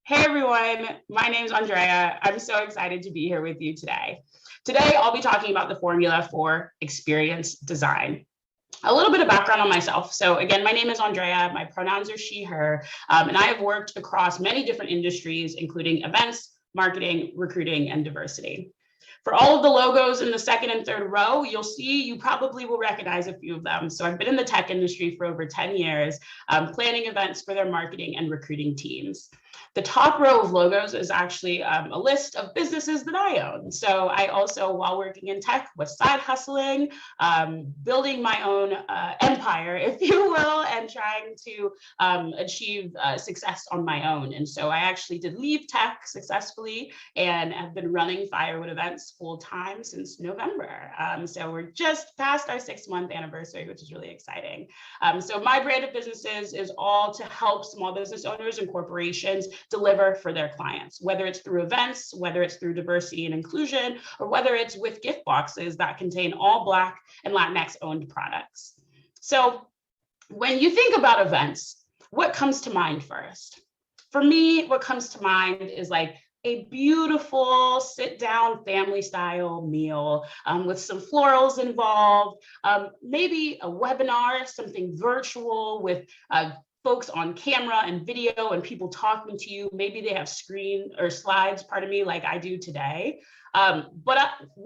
Hey everyone, my name is Andrea. I'm so excited to be here with you today. Today, I'll be talking about the formula for experience design. A little bit of background on myself. So again, my name is Andrea. My pronouns are she, her, and I have worked across many different industries, including events, marketing, recruiting, and diversity. For all of the logos in the second and third row, you'll see, you probably will recognize a few of them. So I've been in the tech industry for over 10 years, planning events for their marketing and recruiting teams. The top row of logos is actually a list of businesses that I own. So I also, while working in tech, was side hustling, building my own empire, if you will, and trying to achieve success on my own. And so I actually did leave tech successfully and have been running Firewood Events full time since November. So we're just past our 6-month anniversary, which is really exciting. So my brand of businesses is all to help small business owners and corporations deliver for their clients, whether it's through events, whether it's through diversity and inclusion, or whether it's with gift boxes that contain all Black and Latinx owned products. So when you think about events, what comes to mind first? For me, what comes to mind is like a beautiful sit-down family-style meal with some florals involved, maybe a webinar, something virtual with folks on camera and video and people talking to you. Maybe they have screen or slides, pardon me, like I do today. What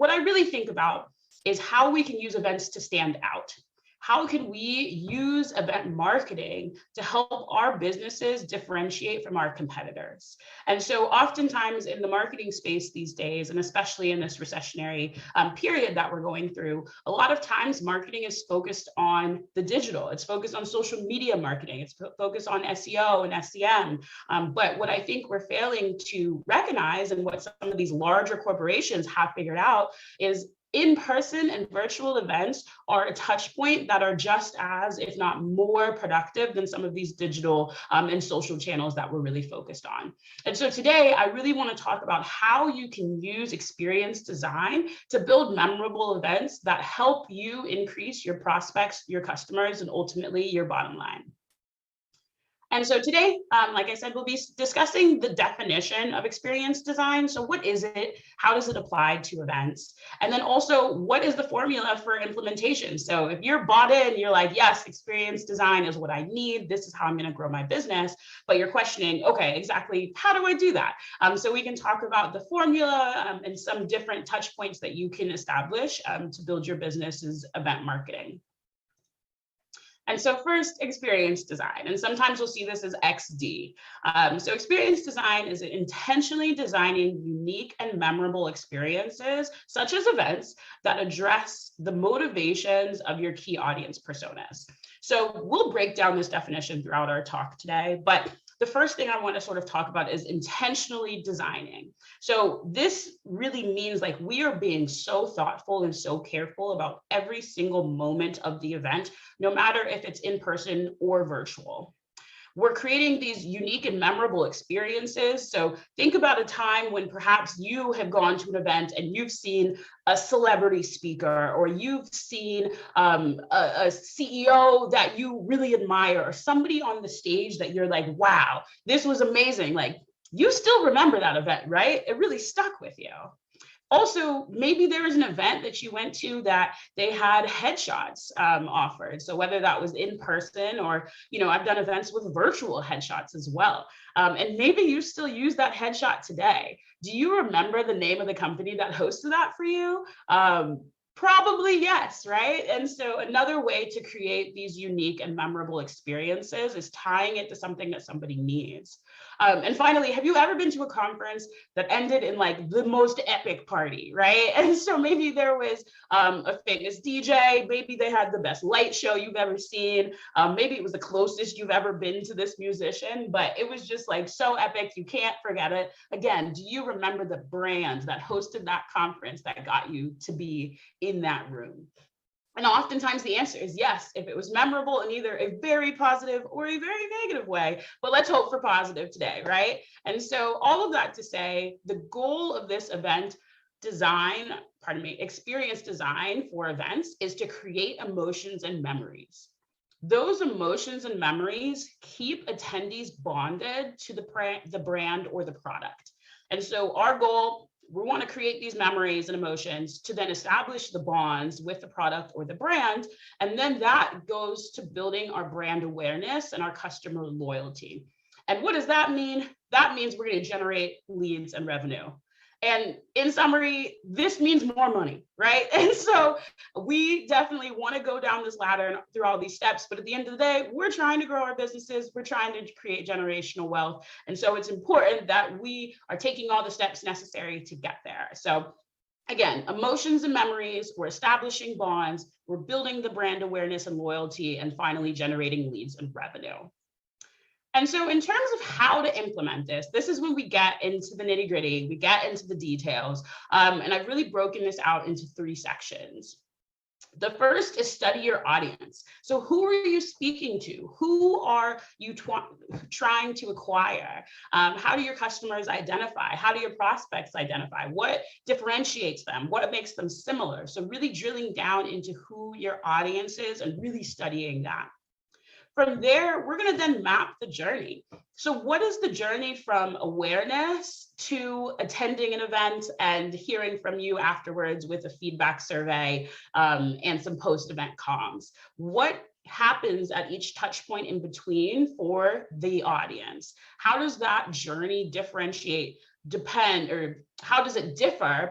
I really think about is how we can use events to stand out. How can we use event marketing to help our businesses differentiate from our competitors? And so oftentimes in the marketing space these days, and especially in this recessionary period that we're going through, a lot of times marketing is focused on the digital. It's focused on social media marketing. It's focused on SEO and SEM. But what I think we're failing to recognize, and what some of these larger corporations have figured out, is in-person and virtual events are a touch point that are just as, if not more productive than some of these digital and social channels that we're really focused on. And so today, I really want to talk about how you can use experience design to build memorable events that help you increase your prospects, your customers, and ultimately your bottom line. And so today, like I said, we'll be discussing the definition of experience design. So what is it? How does it apply to events? And then also, what is the formula for implementation? So if you're bought in, you're like, yes, experience design is what I need. This is how I'm going to grow my business. But you're questioning, okay, exactly how do I do that? So we can talk about the formula and some different touch points that you can establish to build your business's event marketing. And so first, experience design, and sometimes you'll see this as XD. So experience design is intentionally designing unique and memorable experiences, such as events, that address the motivations of your key audience personas. So we'll break down this definition throughout our talk today, but the first thing I want to sort of talk about is intentionally designing. So this really means like we are being so thoughtful and so careful about every single moment of the event, no matter if it's in person or virtual. We're creating these unique and memorable experiences. So think about a time when perhaps you have gone to an event and you've seen a celebrity speaker, or you've seen a CEO that you really admire, or somebody on the stage that you're like, wow, this was amazing. Like, you still remember that event, right? It really stuck with you. Also, maybe there was an event that you went to that they had headshots offered. So whether that was in person or, I've done events with virtual headshots as well. And maybe you still use that headshot today. Do you remember the name of the company that hosted that for you? Probably yes, right? And so another way to create these unique and memorable experiences is tying it to something that somebody needs. And finally, have you ever been to a conference that ended in like the most epic party, right? And so maybe there was a famous DJ, maybe they had the best light show you've ever seen, maybe it was the closest you've ever been to this musician, but it was just like so epic, you can't forget it. Again, do you remember the brand that hosted that conference that got you to be in that room? And oftentimes the answer is yes, if it was memorable in either a very positive or a very negative way, but let's hope for positive today, right? And so all of that to say, the goal of this event experience design for events is to create emotions and memories. Those emotions and memories keep attendees bonded to the brand or the product. And so our goal, we want to create these memories and emotions to then establish the bonds with the product or the brand. And then that goes to building our brand awareness and our customer loyalty. And what does that mean? That means we're going to generate leads and revenue. And in summary, this means more money, right? And so we definitely want to go down this ladder and through all these steps. But at the end of the day, we're trying to grow our businesses. We're trying to create generational wealth. And so it's important that we are taking all the steps necessary to get there. So again, emotions and memories, we're establishing bonds, we're building the brand awareness and loyalty, and finally generating leads and revenue. And so in terms of how to implement this is when we get into the nitty gritty, we get into the details. And I've really broken this out into 3 sections. The first is study your audience. So who are you speaking to? Who are you trying to acquire? How do your customers identify? How do your prospects identify? What differentiates them? What makes them similar? So really drilling down into who your audience is and really studying that. From there, we're going to then map the journey. So what is the journey from awareness to attending an event and hearing from you afterwards with a feedback survey and some post-event comms? What happens at each touch point in between for the audience? How does that journey how does it differ,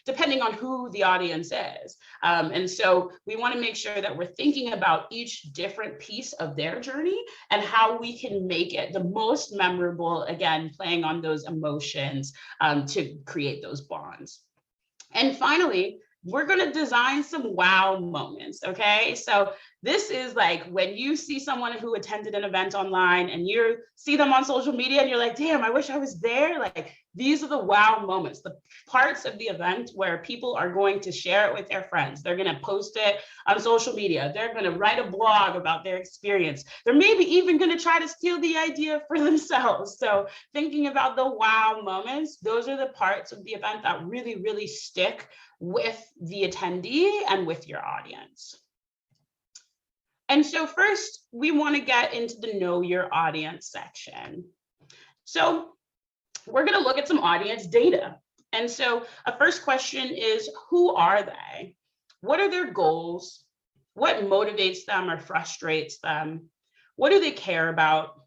depending on who the audience is? And so we want to make sure that we're thinking about each different piece of their journey and how we can make it the most memorable, again, playing on those emotions to create those bonds. And finally, we're going to design some wow moments, okay? So this is like when you see someone who attended an event online and you see them on social media and you're like, damn, I wish I was there. Like, these are the wow moments, the parts of the event where people are going to share it with their friends. They're going to post it on social media. They're going to write a blog about their experience. They're maybe even going to try to steal the idea for themselves. So thinking about the wow moments, those are the parts of the event that really, really stick with the attendee and with your audience. And so first, we want to get into the know your audience section. So we're going to look at some audience data. And so a first question is, who are they? What are their goals? What motivates them or frustrates them? What do they care about?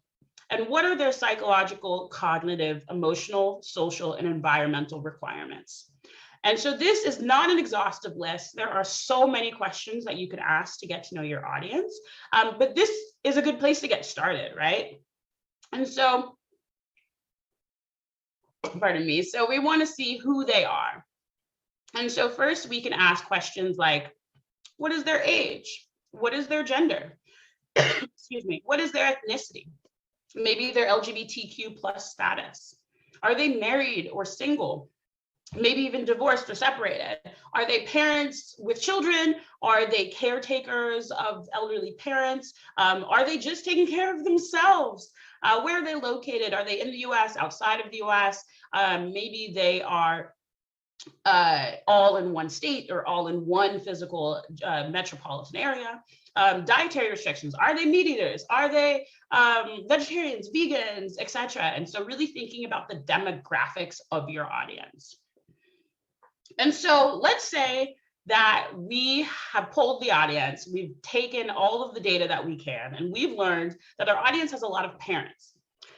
And what are their psychological, cognitive, emotional, social, and environmental requirements? And so this is not an exhaustive list. There are so many questions that you could ask to get to know your audience, but this is a good place to get started, right? And so, pardon me, so we want to see who they are. And so first we can ask questions like, what is their age? What is their gender? Excuse me, what is their ethnicity? Maybe their LGBTQ plus status. Are they married or single? Maybe even divorced or separated? Are they parents with children? Are they caretakers of elderly parents? Are they just taking care of themselves? Where are they located? Are they in the US, outside of the US? Maybe they are all in one state or all in one physical metropolitan area. Dietary restrictions. Are they meat eaters? Are they vegetarians, vegans, etc.? And so really thinking about the demographics of your audience. And so let's say that we have polled the audience, we've taken all of the data that we can, and we've learned that our audience has a lot of parents.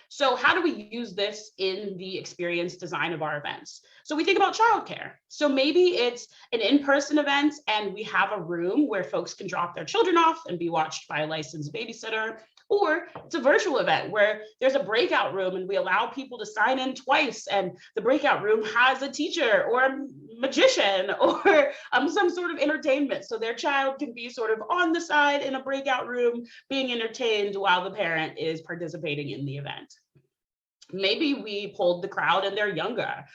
So how do we use this in the experience design of our events? So we think about childcare. So maybe it's an in-person event and we have a room where folks can drop their children off and be watched by a licensed babysitter. Or it's a virtual event where there's a breakout room and we allow people to sign in twice, and the breakout room has a teacher or a magician or some sort of entertainment. So their child can be sort of on the side in a breakout room being entertained while the parent is participating in the event. Maybe we polled the crowd and they're younger.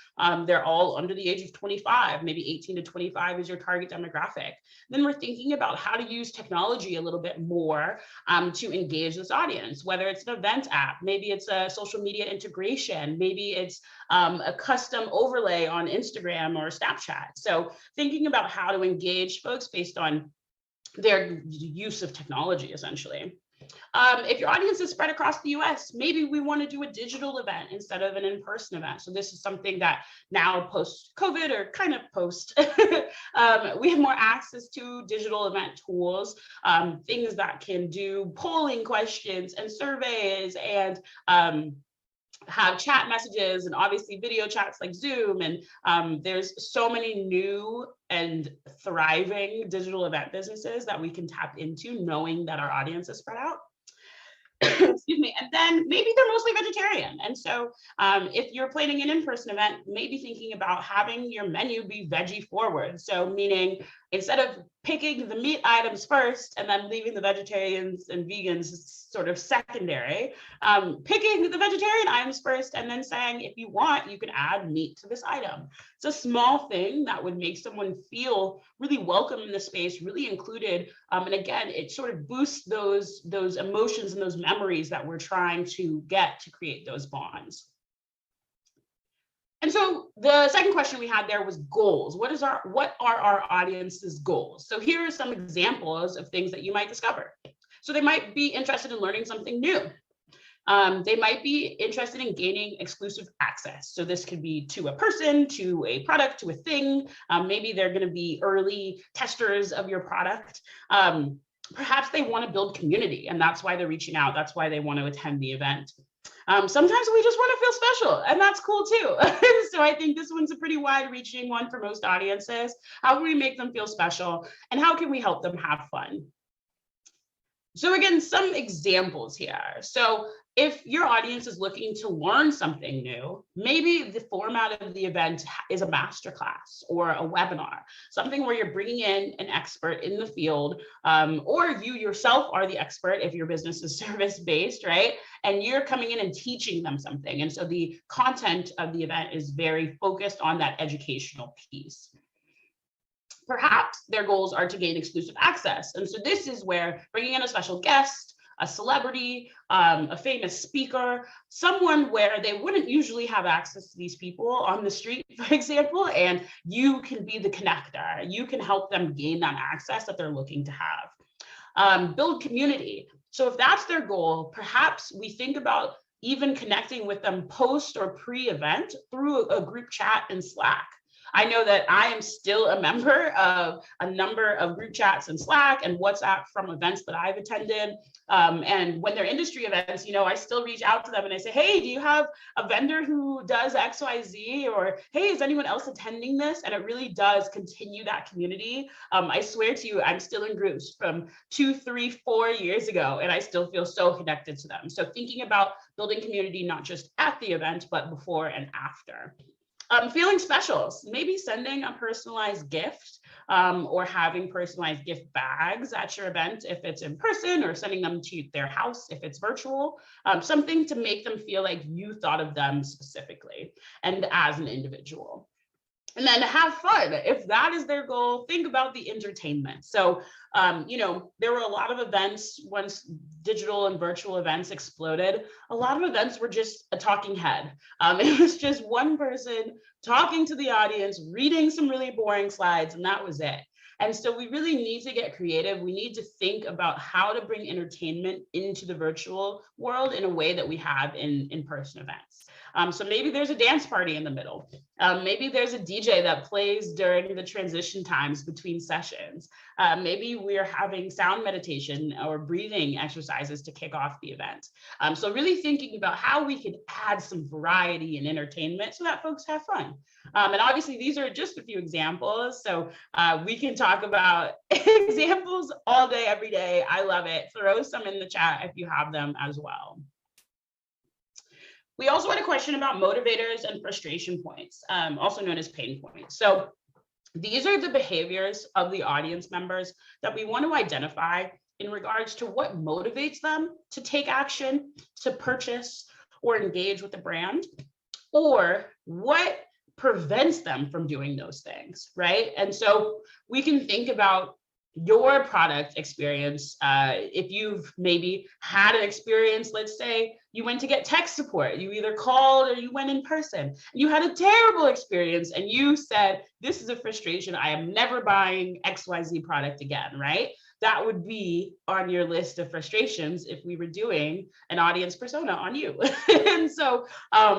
They're all under the age of 25, maybe 18 to 25 is your target demographic. Then we're thinking about how to use technology a little bit more to engage this audience, whether it's an event app, maybe it's a social media integration, maybe it's a custom overlay on Instagram or Snapchat. So thinking about how to engage folks based on their use of technology, essentially. If your audience is spread across the US, maybe we want to do a digital event instead of an in-person event. So this is something that now post-COVID, or kind of post, we have more access to digital event tools, things that can do polling questions and surveys, and have chat messages, and obviously video chats like Zoom. And there's so many new and thriving digital event businesses that we can tap into, knowing that our audience is spread out. Excuse me. And then maybe they're mostly vegetarian. And so if you're planning an in-person event, maybe thinking about having your menu be veggie forward. So meaning, instead of picking the meat items first and then leaving the vegetarians and vegans sort of secondary, picking the vegetarian items first and then saying, if you want, you can add meat to this item. It's a small thing that would make someone feel really welcome in the space, really included. And again, it sort of boosts those emotions and those memories that we're trying to get to create those bonds. And so the second question we had there was goals. What are our audience's goals? So here are some examples of things that you might discover. So they might be interested in learning something new. They might be interested in gaining exclusive access. So this could be to a person, to a product, to a thing. Maybe they're going to be early testers of your product. Perhaps they want to build community, and that's why they're reaching out. That's why they want to attend the event. Sometimes we just want to feel special, and that's cool too. So I think this one's a pretty wide-reaching one for most audiences. How can we make them feel special, and how can we help them have fun? So again, some examples here. So if your audience is looking to learn something new, maybe the format of the event is a masterclass or a webinar, something where you're bringing in an expert in the field, or you yourself are the expert if your business is service-based, right? And you're coming in and teaching them something. And so the content of the event is very focused on that educational piece. Perhaps their goals are to gain exclusive access. And so this is where bringing in a special guest, a celebrity, a famous speaker, someone where they wouldn't usually have access to these people on the street, for example, and you can be the connector. You can help them gain that access that they're looking to have. Build community. So if that's their goal, perhaps we think about even connecting with them post or pre-event through a group chat in Slack. I know that I am still a member of a number of group chats in Slack and WhatsApp from events that I've attended. And when they're industry events, I still reach out to them and I say, hey, do you have a vendor who does XYZ? Or, hey, is anyone else attending this? And it really does continue that community. I swear to you, I'm still in groups from 2, 3, 4 years ago, and I still feel so connected to them. So thinking about building community, not just at the event, but before and after. Feeling special, maybe sending a personalized gift or having personalized gift bags at your event if it's in person, or sending them to their house if it's virtual, something to make them feel like you thought of them specifically and as an individual. And then have fun. If that is their goal, think about the entertainment. So, there were a lot of events once digital and virtual events exploded. A lot of events were just a talking head. It was just one person talking to the audience, reading some really boring slides, and that was it. And so we really need to get creative. We need to think about how to bring entertainment into the virtual world in a way that we have in in-person events. So maybe there's a dance party in the middle. Maybe there's a DJ that plays during the transition times between sessions. Maybe we're having sound meditation or breathing exercises to kick off the event. So really thinking about how we could add some variety and entertainment so that folks have fun. And obviously these are just a few examples. So we can talk about examples all day, every day. I love it. Throw some in the chat if you have them as well. We also had a question about motivators and frustration points, also known as pain points. So these are the behaviors of the audience members that we want to identify in regards to what motivates them to take action, to purchase, or engage with the brand, or what prevents them from doing those things, right? And so we can think about your product experience. If you've maybe had an experience, let's say you went to get tech support, you either called or you went in person, you had a terrible experience and you said, this is a frustration, I am never buying XYZ product again, right? that would be on your list of frustrations if we were doing an audience persona on you. And so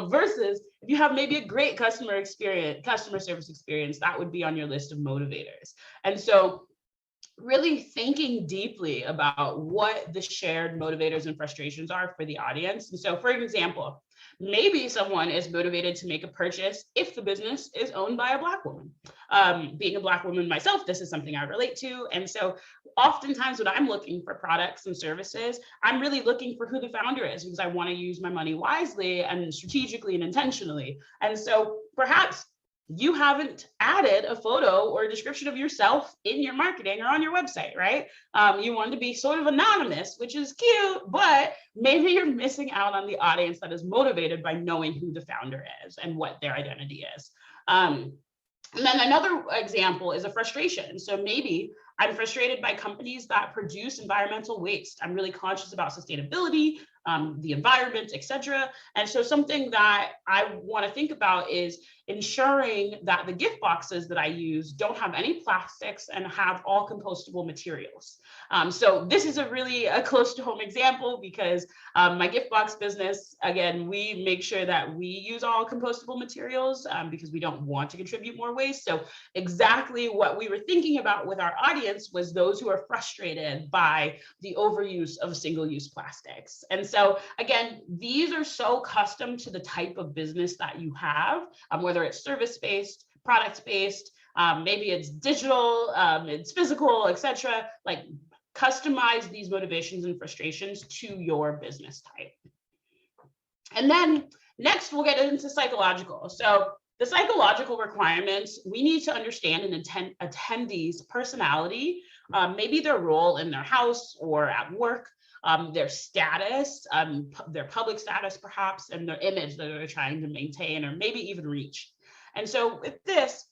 versus if you have maybe a great customer service experience, that would be on your list of motivators. And so really thinking deeply about what the shared motivators and frustrations are for the audience. And so, for example, maybe someone is motivated to make a purchase if the business is owned by a Black woman. Being a Black woman myself, this is something I relate to. And so oftentimes when I'm looking for products and services, I'm really looking for who the founder is, because I want to use my money wisely and strategically and intentionally. And so perhaps you haven't added a photo or a description of yourself in your marketing or on your website, right? You want to be sort of anonymous, which is cute, but maybe you're missing out on the audience that is motivated by knowing who the founder is and what their identity is. And then another example is a frustration. So maybe I'm frustrated by companies that produce environmental waste. I'm really conscious about sustainability, the environment, etc. And so something that I want to think about is ensuring that the gift boxes that I use don't have any plastics and have all compostable materials. So this is a really close to home example, because my gift box business, again, we make sure that we use all compostable materials because we don't want to contribute more waste. So exactly what we were thinking about with our audience was those who are frustrated by the overuse of single-use plastics. And so again, these are so custom to the type of business that you have, whether it's service-based, product-based, maybe it's digital, it's physical, etc. Like, customize these motivations and frustrations to your business type. And then next, we'll get into psychological. So the psychological requirements, we need to understand an attendee's personality, maybe their role in their house or at work, their status, their public status perhaps, and their image that they're trying to maintain or maybe even reach. And so with this,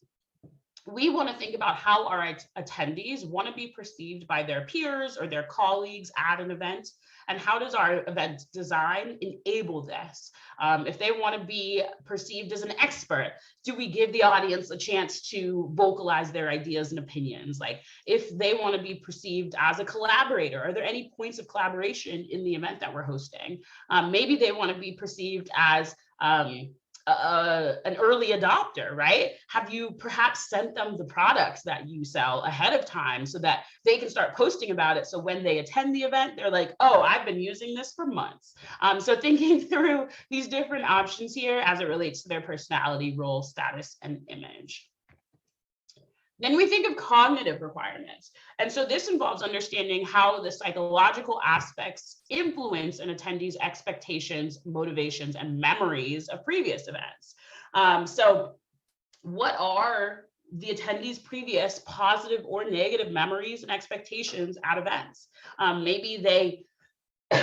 we want to think about how our attendees want to be perceived by their peers or their colleagues at an event, and how does our event design enable this? If they want to be perceived as an expert, do we give the audience a chance to vocalize their ideas and opinions? Like, if they want to be perceived as a collaborator, are there any points of collaboration in the event that we're hosting? Maybe they want to be perceived as an early adopter, right? Have you perhaps sent them the products that you sell ahead of time so that they can start posting about it? So when they attend the event, they're like, oh, I've been using this for months. So thinking through these different options here as it relates to their personality, role, status, and image. Then we think of cognitive requirements. And so this involves understanding how the psychological aspects influence an attendee's expectations, motivations, and memories of previous events. So what are the attendees' previous positive or negative memories and expectations at events? Maybe they,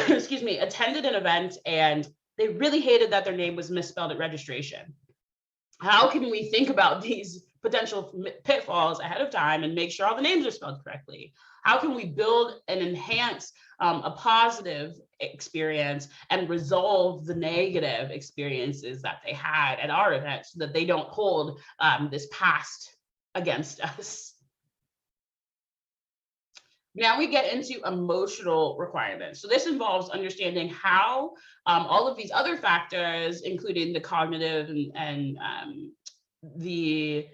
excuse me, attended an event and they really hated that their name was misspelled at registration. How can we think about these potential pitfalls ahead of time and make sure all the names are spelled correctly? How can we build and enhance a positive experience and resolve the negative experiences that they had at our event so that they don't hold this past against us? Now we get into emotional requirements. So this involves understanding how all of these other factors, including the cognitive and the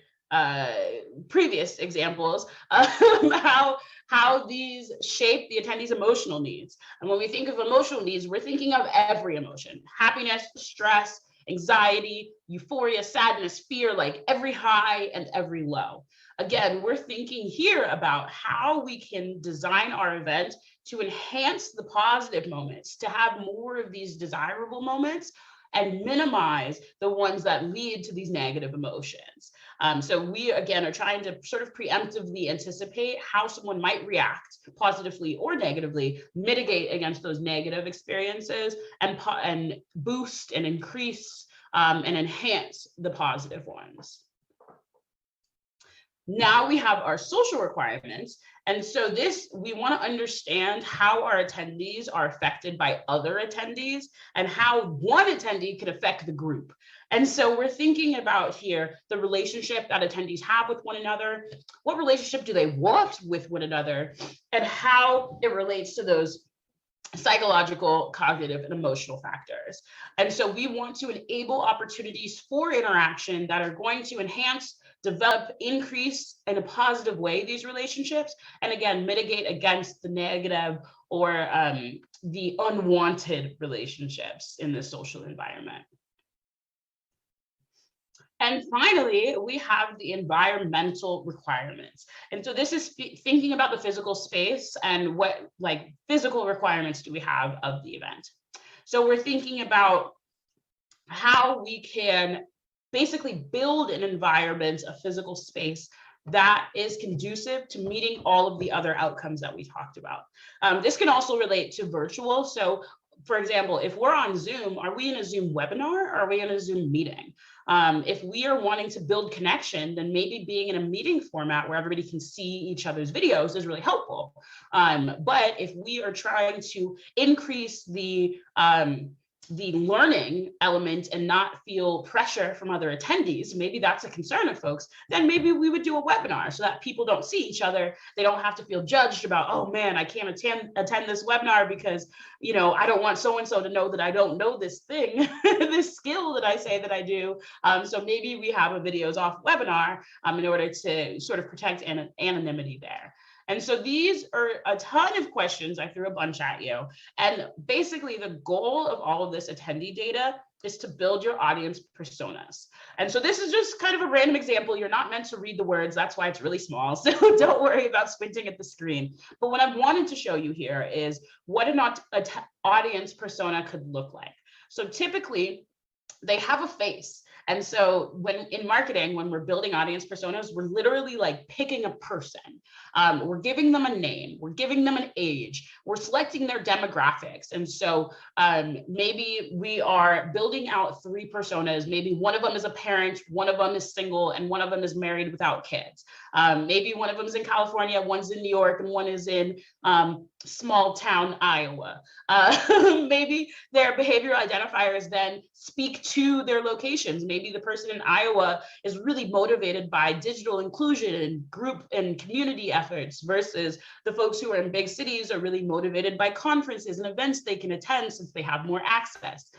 previous examples, how these shape the attendees' emotional needs. And when we think of emotional needs, we're thinking of every emotion: happiness, stress, anxiety, euphoria, sadness, fear, like every high and every low. Again, we're thinking here about how we can design our event to enhance the positive moments, to have more of these desirable moments, and minimize the ones that lead to these negative emotions. So we, again, are trying to sort of preemptively anticipate how someone might react positively or negatively, mitigate against those negative experiences, and boost and increase and enhance the positive ones. Now we have our social requirements. And so we want to understand how our attendees are affected by other attendees and how one attendee could affect the group. And so we're thinking about here the relationship that attendees have with one another, what relationship do they want with one another, and how it relates to those psychological, cognitive, and emotional factors. And so we want to enable opportunities for interaction that are going to enhance, develop, increase in a positive way these relationships, and again, mitigate against the negative or the unwanted relationships in the social environment. And finally, we have the environmental requirements. And so this is thinking about the physical space and what physical requirements do we have of the event. So we're thinking about how we can basically build an environment, a physical space that is conducive to meeting all of the other outcomes that we talked about. This can also relate to virtual. So for example, if we're on Zoom, are we in a Zoom webinar or are we in a Zoom meeting? If we are wanting to build connection, then maybe being in a meeting format where everybody can see each other's videos is really helpful. But if we are trying to increase the learning element and not feel pressure from other attendees, maybe that's a concern of folks, then maybe we would do a webinar so that people don't see each other. They don't have to feel judged about, oh man, I can't attend this webinar because, I don't want so-and-so to know that I don't know this thing, this skill that I say that I do. So maybe we have a videos off webinar in order to sort of protect anonymity there. And so these are a ton of questions. I threw a bunch at you. And basically the goal of all of this attendee data is to build your audience personas. And so this is just kind of a random example. You're not meant to read the words. That's why it's really small. So don't worry about squinting at the screen. But what I wanted to show you here is what an audience persona could look like. So typically they have a face. And so when in marketing, when we're building audience personas, we're literally picking a person. We're giving them a name, we're giving them an age, we're selecting their demographics. And so maybe we are building out 3 personas. Maybe one of them is a parent, one of them is single, and one of them is married without kids. Maybe one of them is in California, one's in New York, and one is in small town Iowa. Maybe their behavioral identifiers then speak to their locations. Maybe the person in Iowa is really motivated by digital inclusion and group and community efforts versus the folks who are in big cities are really motivated by conferences and events they can attend since they have more access.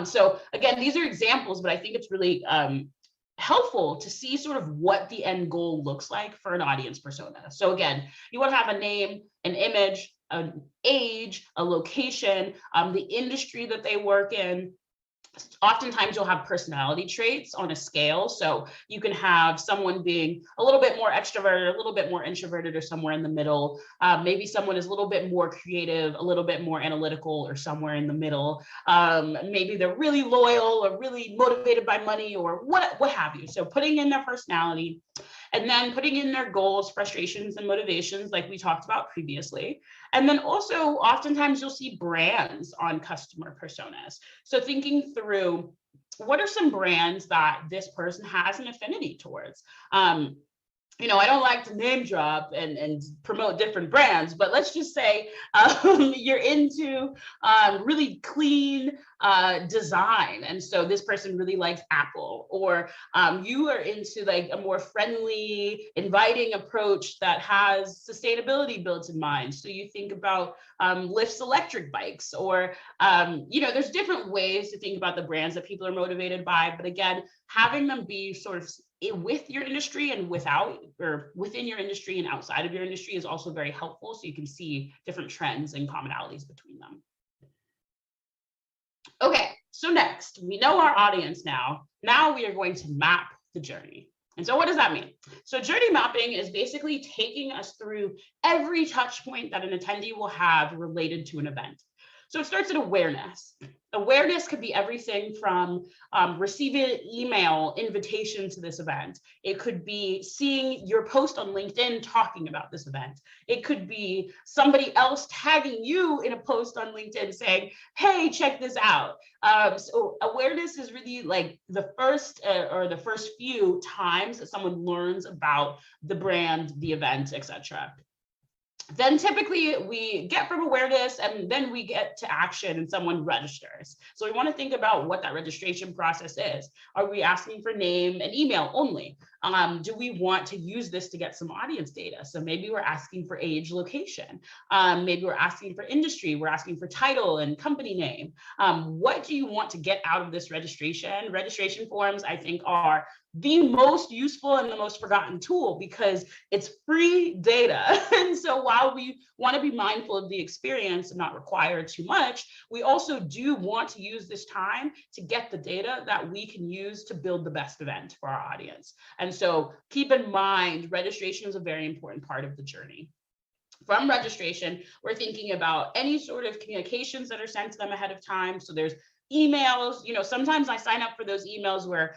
So again, these are examples, but I think it's really helpful to see sort of what the end goal looks like for an audience persona. So again, you want to have a name, an image, an age, a location, the industry that they work in. Oftentimes you'll have personality traits on a scale. So you can have someone being a little bit more extroverted, a little bit more introverted, or somewhere in the middle. Maybe someone is a little bit more creative, a little bit more analytical, or somewhere in the middle. Maybe they're really loyal or really motivated by money or what have you. So putting in their personality and then putting in their goals, frustrations, and motivations like we talked about previously. And then also oftentimes you'll see brands on customer personas. So thinking through what are some brands that this person has an affinity towards? I don't like to name drop and promote different brands, but let's just say you're into really clean design. And so this person really likes Apple, or you are into a more friendly, inviting approach that has sustainability built in mind. So you think about Lyft's electric bikes, or, there's different ways to think about the brands that people are motivated by. But again, having them be sort of with your industry and within your industry and outside of your industry is also very helpful. So you can see different trends and commonalities between them. Okay, so next, we know our audience now. Now we are going to map the journey. And so what does that mean? So journey mapping is basically taking us through every touch point that an attendee will have related to an event. So it starts at awareness. Awareness could be everything from receiving an email invitation to this event. It could be seeing your post on LinkedIn talking about this event. It could be somebody else tagging you in a post on LinkedIn saying, hey, check this out. So awareness is really like the first few times that someone learns about the brand, the event, etc. Then typically we get from awareness and then we get to action and someone registers. So we want to think about what that registration process is. Are we asking for name and email only? Do we want to use this to get some audience data? So maybe we're asking for age, location. Maybe we're asking for industry. We're asking for title and company name. What do you want to get out of this registration? Registration forms, I think, are the most useful and the most forgotten tool because it's free data. And so while we want to be mindful of the experience and not require too much, we also do want to use this time to get the data that we can use to build the best event for our audience. And so keep in mind, registration is a very important part of the journey. From registration, we're thinking about any sort of communications that are sent to them ahead of time. So there's emails, sometimes I sign up for those emails where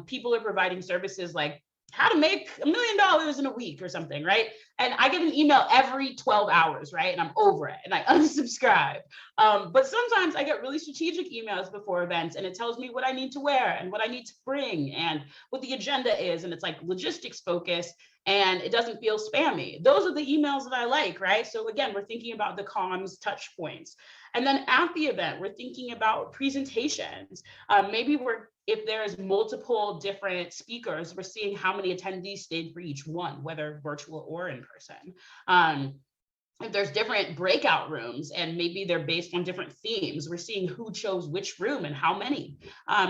people are providing services like how to make $1 million in a week or something, right? And I get an email every 12 hours, right? And I'm over it and I unsubscribe. But sometimes I get really strategic emails before events and it tells me what I need to wear and what I need to bring and what the agenda is. And it's like logistics focused and it doesn't feel spammy. Those are the emails that I like, right? So again, we're thinking about the comms touch points. And then at the event, we're thinking about presentations. Maybe if there's multiple different speakers, we're seeing how many attendees stayed for each one, whether virtual or in person. If there's different breakout rooms and maybe they're based on different themes, we're seeing who chose which room and how many.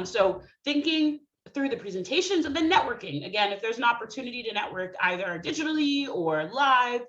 So thinking through the presentations and then networking. Again, if there's an opportunity to network either digitally or live,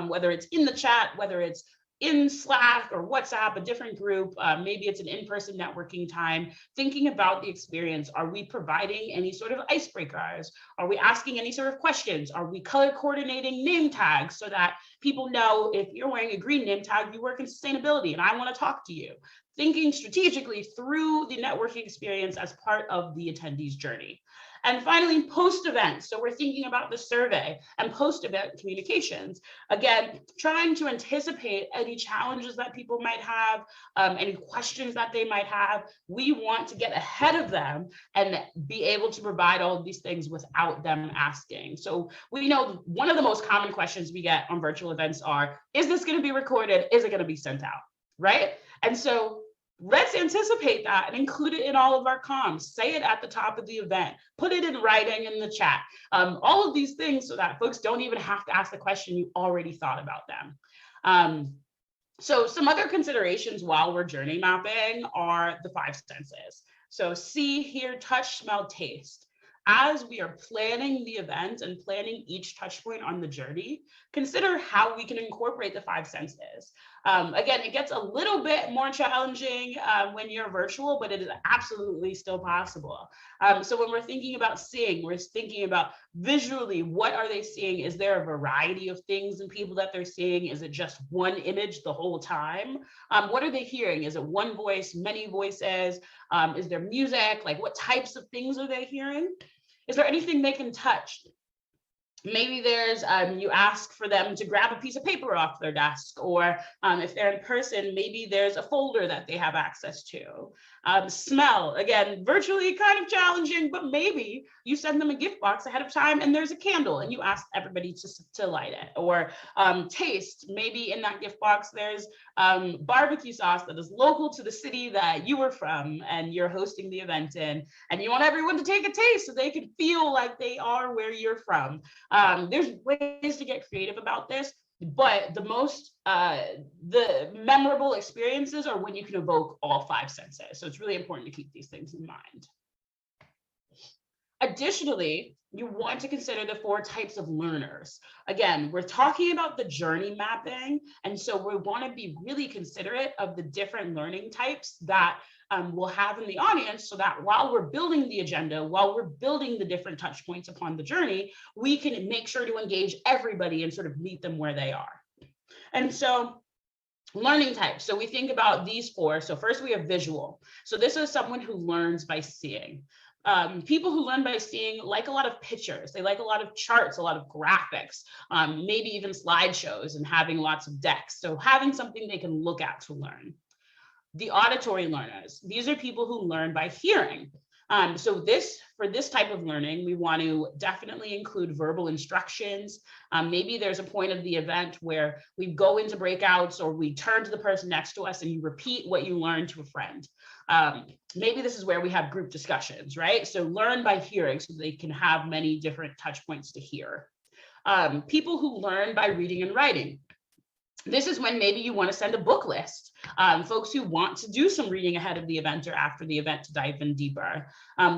whether it's in the chat, whether it's in Slack or WhatsApp, a different group, maybe it's an in-person networking time, thinking about the experience. Are we providing any sort of icebreakers? Are we asking any sort of questions? Are we color coordinating name tags so that people know if you're wearing a green name tag, you work in sustainability and I want to talk to you? Thinking strategically through the networking experience as part of the attendee's journey. And finally, post-event. So we're thinking about the survey and post-event communications. Again, trying to anticipate any challenges that people might have, any questions that they might have. We want to get ahead of them and be able to provide all of these things without them asking. So we know one of the most common questions we get on virtual events are, is this going to be recorded? Is it going to be sent out? Right? And so let's anticipate that and include it in all of our comms. Say it at the top of the event. Put it in writing in the chat. All of these things so that folks don't even have to ask the question, you already thought about them. So some other considerations while we're journey mapping are the 5 senses. So see, hear, touch, smell, taste. As we are planning the event and planning each touch point on the journey, consider how we can incorporate the 5 senses. Again, it gets a little bit more challenging when you're virtual, but it is absolutely still possible. So when we're thinking about seeing, we're thinking about visually, what are they seeing? Is there a variety of things and people that they're seeing? Is it just one image the whole time? What are they hearing? Is it one voice, many voices? Is there music? Like what types of things are they hearing? Is there anything they can touch? Maybe there's, you ask for them to grab a piece of paper off their desk, or if they're in person, maybe there's a folder that they have access to. Smell, again, virtually kind of challenging, but maybe you send them a gift box ahead of time and there's a candle and you ask everybody to light it. Or taste, maybe in that gift box, there's barbecue sauce that is local to the city that you were from and you're hosting the event in, and you want everyone to take a taste so they can feel like they are where you're from. There's ways to get creative about this, but the memorable experiences are when you can evoke all 5 senses. So it's really important to keep these things in mind. Additionally, you want to consider the 4 types of learners. Again, we're talking about the journey mapping, and so we want to be really considerate of the different learning types that we'll have in the audience, so that while we're building the agenda, while we're building the different touch points upon the journey, we can make sure to engage everybody and sort of meet them where they are. And so Learning types. So we think about these four. So first we have visual. So this is someone who learns by seeing. People who learn by seeing like a lot of pictures. They like a lot of charts, a lot of graphics, maybe even slideshows and having lots of decks. So having something they can look at to learn. The auditory learners. These are people who learn by hearing. So for this type of learning, we want to definitely include verbal instructions. Maybe there's a point of the event where we go into breakouts or we turn to the person next to us and you repeat what you learned to a friend. Maybe this is where we have group discussions, right? So learn by hearing so they can have many different touch points to hear. People who learn by reading and writing. This is when maybe you want to send a book list, folks who want to do some reading ahead of the event or after the event to dive in deeper.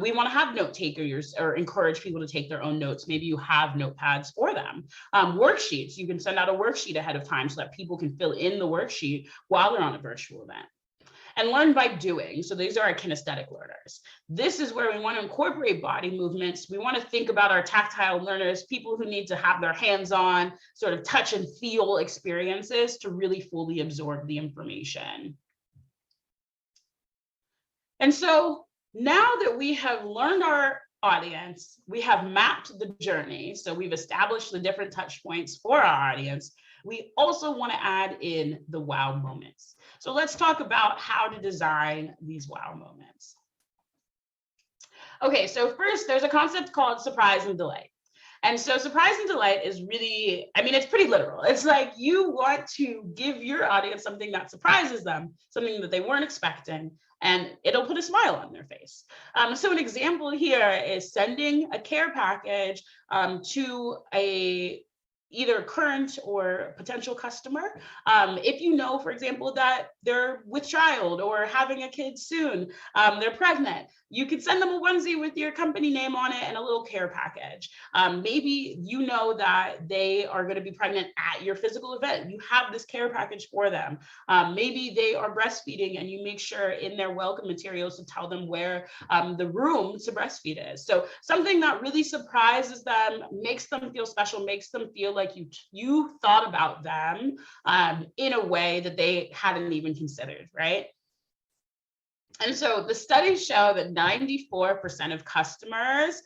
We want to have note takers or encourage people to take their own notes. Maybe you have notepads for them. Worksheets, you can send out a worksheet ahead of time so that people can fill in the worksheet while they're on a virtual event. And learn by doing. So these are our kinesthetic learners. This is where we want to incorporate body movements. We want to think about our tactile learners, people who need to have their hands on, sort of touch and feel experiences to really fully absorb the information. And so now that we have learned our audience, we have mapped the journey. So we've established the different touch points for our audience. We also want to add in the wow moments. So let's talk about how to design these wow moments. Okay, so first there's a concept called surprise and delight. And so surprise and delight is really, I mean, it's pretty literal. It's like you want to give your audience something that surprises them, something that they weren't expecting, and it'll put a smile on their face. So an example here is sending a care package to either current or potential customer. If you know, for example, that they're with child or having a kid soon, they're pregnant, you could send them a onesie with your company name on it and a little care package. Maybe you know that they are going to be pregnant at your physical event. You have this care package for them. Maybe they are breastfeeding and you make sure in their welcome materials to tell them where the room to breastfeed is. So something that really surprises them, makes them feel special, makes them feel like you thought about them in a way that they hadn't even considered, right? And so the studies show that 94% of customers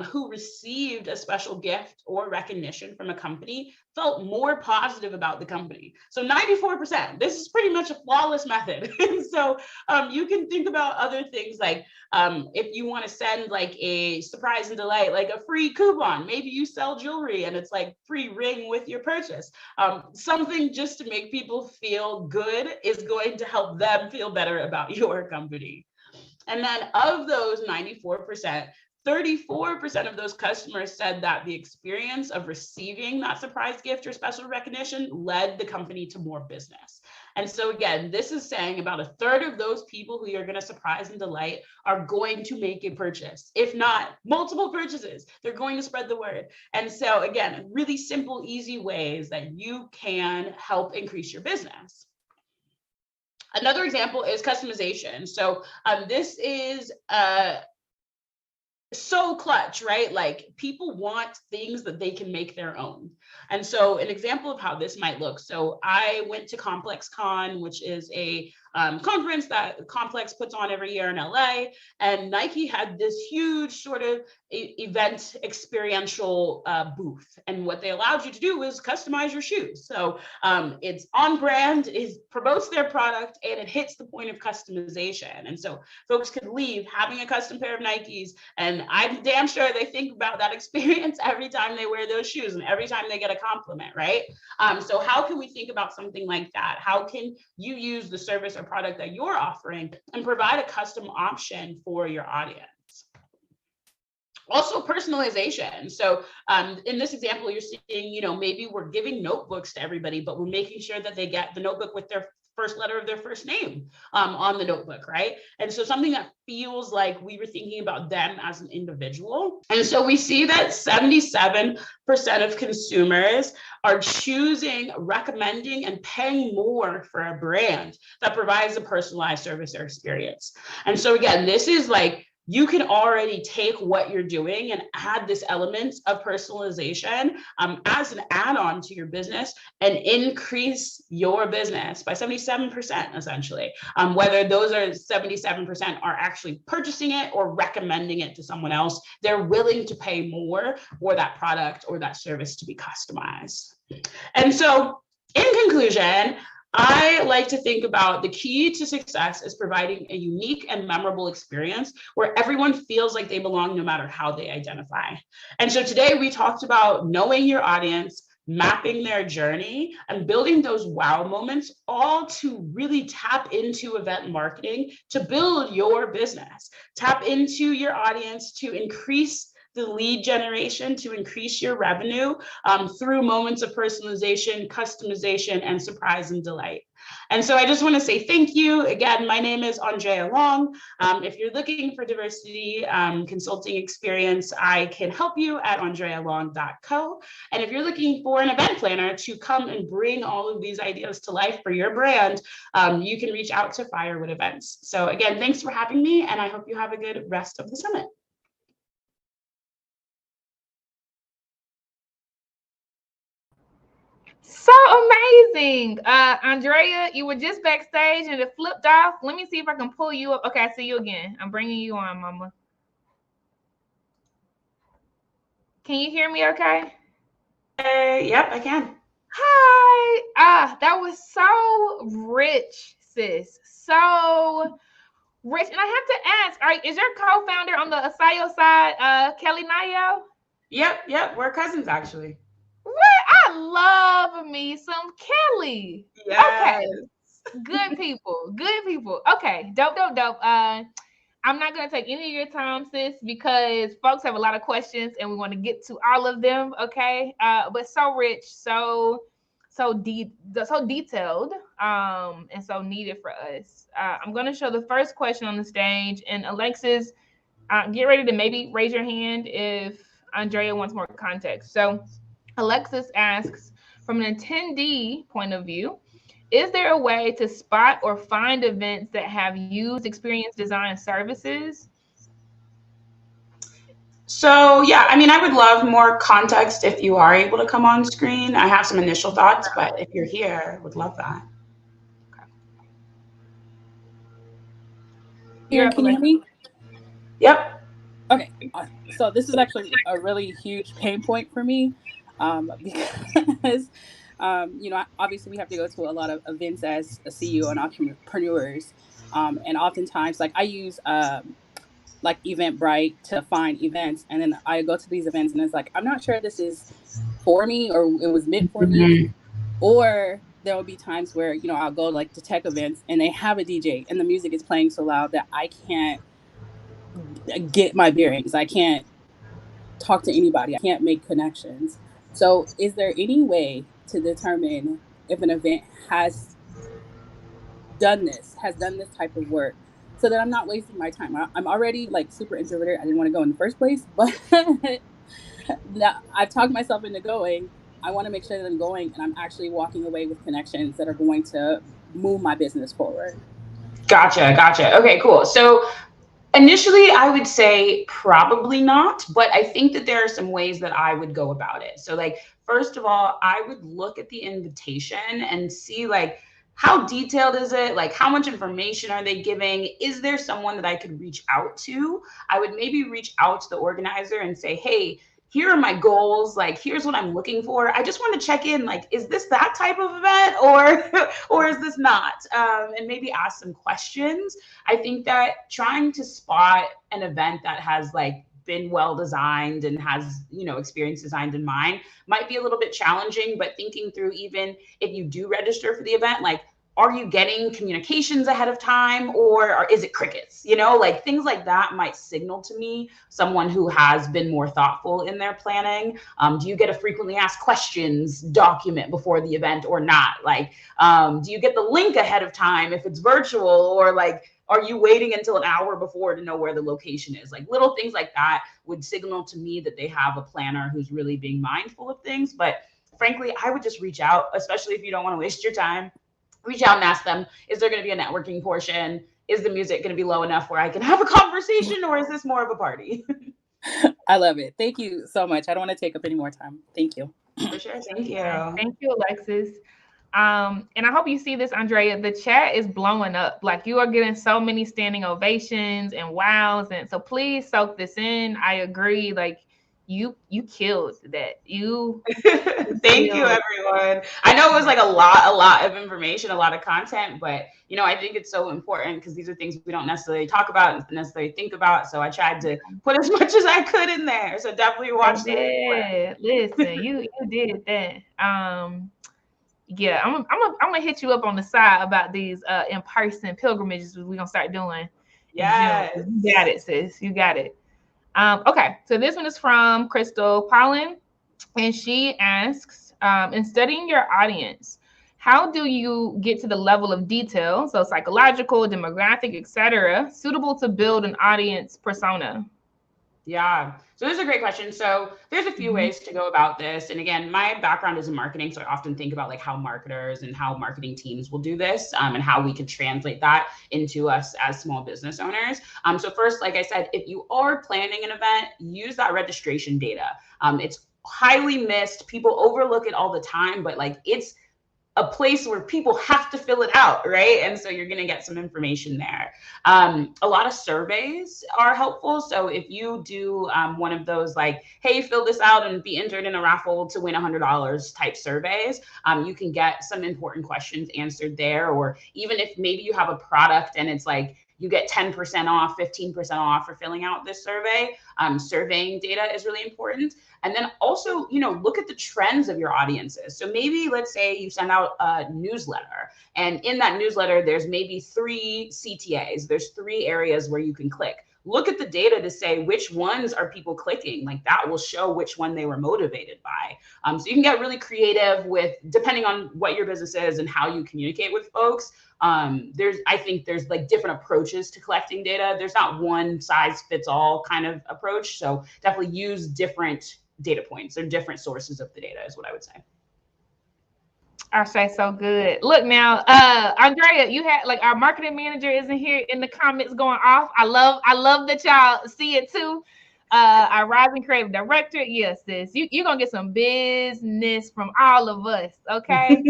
who received a special gift or recognition from a company felt more positive about the company. So 94%, this is pretty much a flawless method. And so you can think about other things like if you want to send like a surprise and delight, like a free coupon, maybe you sell jewelry and it's like free ring with your purchase. Something just to make people feel good is going to help them feel better about your company. And then of those 94%, 34% of those customers said that the experience of receiving that surprise gift or special recognition led the company to more business. And so again, this is saying about a third of those people who you're going to surprise and delight are going to make a purchase. If not multiple purchases, they're going to spread the word. And so again, really simple, easy ways that you can help increase your business. Another example is customization. So this is so clutch, right? Like people want things that they can make their own. And so an example of how this might look. So I went to Complex Con, which is a conference that Complex puts on every year in LA. And Nike had this huge sort of event experiential booth. And what they allowed you to do was customize your shoes. So it's on brand, it promotes their product, and it hits the point of customization. And so folks could leave having a custom pair of Nikes, and I'm damn sure they think about that experience every time they wear those shoes and every time they get a compliment, right? So how can we think about something like that? How can you use the service or product that you're offering and provide a custom option for your audience? Also personalization. So in this example, you're seeing, maybe we're giving notebooks to everybody, but we're making sure that they get the notebook with their first letter of their first name on the notebook, right? And so something that feels like we were thinking about them as an individual. And so we see that 77% of consumers are choosing, recommending, and paying more for a brand that provides a personalized service or experience. And so again, this is like you can already take what you're doing and add this element of personalization as an add-on to your business and increase your business by 77%, essentially. Whether those are 77% are actually purchasing it or recommending it to someone else, they're willing to pay more for that product or that service to be customized. And so, in conclusion, I like to think about the key to success is providing a unique and memorable experience where everyone feels like they belong no matter how they identify. And so today we talked about knowing your audience, mapping their journey, and building those wow moments, all to really tap into event marketing to build your business. Tap into your audience to increase the lead generation, to increase your revenue through moments of personalization, customization, and surprise and delight. And so I just want to say thank you. Again, my name is Andréa Long. If you're looking for diversity consulting experience, I can help you at andrealong.co. And if you're looking for an event planner to come and bring all of these ideas to life for your brand, you can reach out to Firewood Events. So again, thanks for having me, and I hope you have a good rest of the summit. So amazing. Andrea, you were just backstage and it flipped off. Let me see if I can pull you up. Okay, I see you again. I'm bringing you on, Mama. Can you hear me okay? Yep, I can. Hi. That was so rich, sis. So rich. And I have to ask, is your co-founder on the Asayo side, Kelly Nayo? Yep. We're cousins, actually. What? I love me some Kelly. Yes. Okay. Good people. Okay. Dope. I'm not going to take any of your time, sis, because folks have a lot of questions and we want to get to all of them. Okay. But so rich, so detailed, and so needed for us. I'm going to show the first question on the stage, and Alexis, get ready to maybe raise your hand if Andrea wants more context. So Alexis asks, from an attendee point of view, is there a way to spot or find events that have used experience design services? So yeah, I mean, I would love more context if you are able to come on screen. I have some initial thoughts, but if you're here, I would love that. Here, can you hear me? Yep. Okay, so this is actually a really huge pain point for me because, obviously we have to go to a lot of events as a CEO and entrepreneurs. And oftentimes, like I use like Eventbrite to find events. And then I go to these events and it's like, I'm not sure this is for me or it was meant for me. Or there will be times where, I'll go like to tech events and they have a DJ and the music is playing so loud that I can't get my bearings. I can't talk to anybody. I can't make connections. So is there any way to determine if an event has done this type of work so that I'm not wasting my time? I'm already like super introverted. I didn't want to go in the first place, but now I've talked myself into going. I want to make sure that I'm going and I'm actually walking away with connections that are going to move my business forward. Gotcha. Okay, cool. So initially, I would say probably not, but I think that there are some ways that I would go about it. So like, first of all, I would look at the invitation and see like, how detailed is it? Like, how much information are they giving? Is there someone that I could reach out to? I would maybe reach out to the organizer and say, hey, here are my goals. Like, here's what I'm looking for. I just want to check in. Like, is this that type of event or is this not? And maybe ask some questions. I think that trying to spot an event that has like been well designed and has, experience designed in mind might be a little bit challenging, but thinking through, even if you do register for the event, like, are you getting communications ahead of time or is it crickets? Like things like that might signal to me someone who has been more thoughtful in their planning. Do you get a frequently asked questions document before the event or not? Like, do you get the link ahead of time if it's virtual, or like, are you waiting until an hour before to know where the location is? Like little things like that would signal to me that they have a planner who's really being mindful of things. But frankly, I would just reach out, especially if you don't want to waste your time. reach out and ask them, is there going to be a networking portion? Is the music going to be low enough where I can have a conversation, or is this more of a party? I love it. Thank you so much. I don't want to take up any more time. Thank you. For sure. Thank you. Thank you, Alexis. And I hope you see this, Andrea. The chat is blowing up. Like, you are getting so many standing ovations and wows. And so please soak this in. I agree. Like, you killed that. Thank you, everyone. I know it was like a lot of information, a lot of content, but I think it's so important because these are things we don't necessarily talk about and necessarily think about. So I tried to put as much as I could in there. So definitely watch that. Listen, you did that. Yeah, I'm gonna hit you up on the side about these in-person pilgrimages we're gonna start doing. Yes. You got it, sis. You got it. Okay, so this one is from Crystal Pollen, and she asks, in studying your audience, how do you get to the level of detail, so psychological, demographic, etc., suitable to build an audience persona? Yeah. So this is a great question. So there's a few ways to go about this. And again, my background is in marketing. So I often think about like how marketers and how marketing teams will do this, and how we can translate that into us as small business owners. So first, like I said, if you are planning an event, use that registration data. It's highly missed. People overlook it all the time, but like it's a place where people have to fill it out, right? And so you're going to get some information there. A lot of surveys are helpful. So if you do one of those like, hey, fill this out and be entered in a raffle to win $100 type surveys, you can get some important questions answered there. Or even if maybe you have a product and it's like, you get 10% off, 15% off for filling out this survey. Surveying data is really important. And then also, look at the trends of your audiences. So maybe let's say you send out a newsletter, and in that newsletter, there's maybe 3 CTAs. There's 3 areas where you can click. Look at the data to say which ones are people clicking. Like that will show which one they were motivated by. So you can get really creative with, depending on what your business is and how you communicate with folks. I think there's like different approaches to collecting data. There's not one size fits all kind of approach. So definitely use different data points or different sources of the data is what I would say. I say so good. Look now, Andrea, you had like our marketing manager isn't here in the comments going off. I love that y'all see it too. Our rising creative director, yes, sis, you're gonna get some business from all of us. Okay,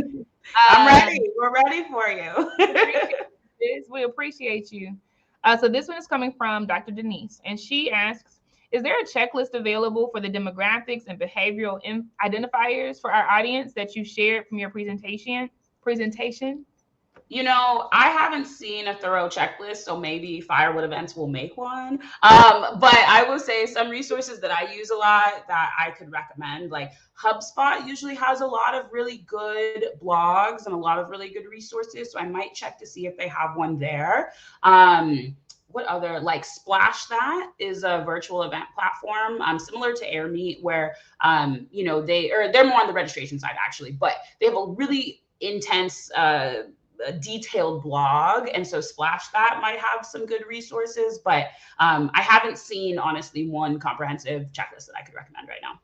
I'm ready. We're ready for you. We appreciate you. So this one is coming from Dr. Denise, and she asks, is there a checklist available for the demographics and behavioral identifiers for our audience that you shared from your presentation? I haven't seen a thorough checklist, so maybe Firewood Events will make one. But I will say some resources that I use a lot that I could recommend, like HubSpot usually has a lot of really good blogs and a lot of really good resources. So I might check to see if they have one there. What other, like Splash That is a virtual event platform, similar to AirMeet, where they're more on the registration side actually, but they have a really intense a detailed blog, and so Splash That might have some good resources, but I haven't seen honestly one comprehensive checklist that I could recommend right now.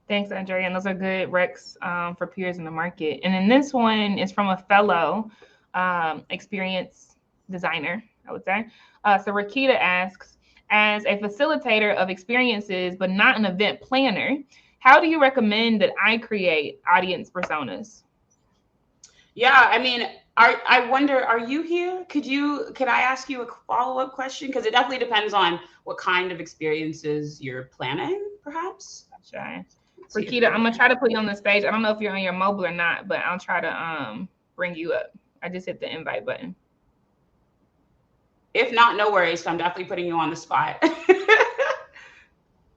Thanks, Andrea. And those are good recs for peers in the market. And then this one is from a fellow experience designer, I would say. So Rakita asks, as a facilitator of experiences, but not an event planner, how do you recommend that I create audience personas? Yeah, I mean, I wonder, are you here? Could I ask you a follow-up question? Because it definitely depends on what kind of experiences you're planning, perhaps. Gotcha. Rakita, I'm gonna try to put you on the stage. I don't know if you're on your mobile or not, but I'll try to bring you up. I just hit the invite button. If not, no worries. I'm definitely putting you on the spot.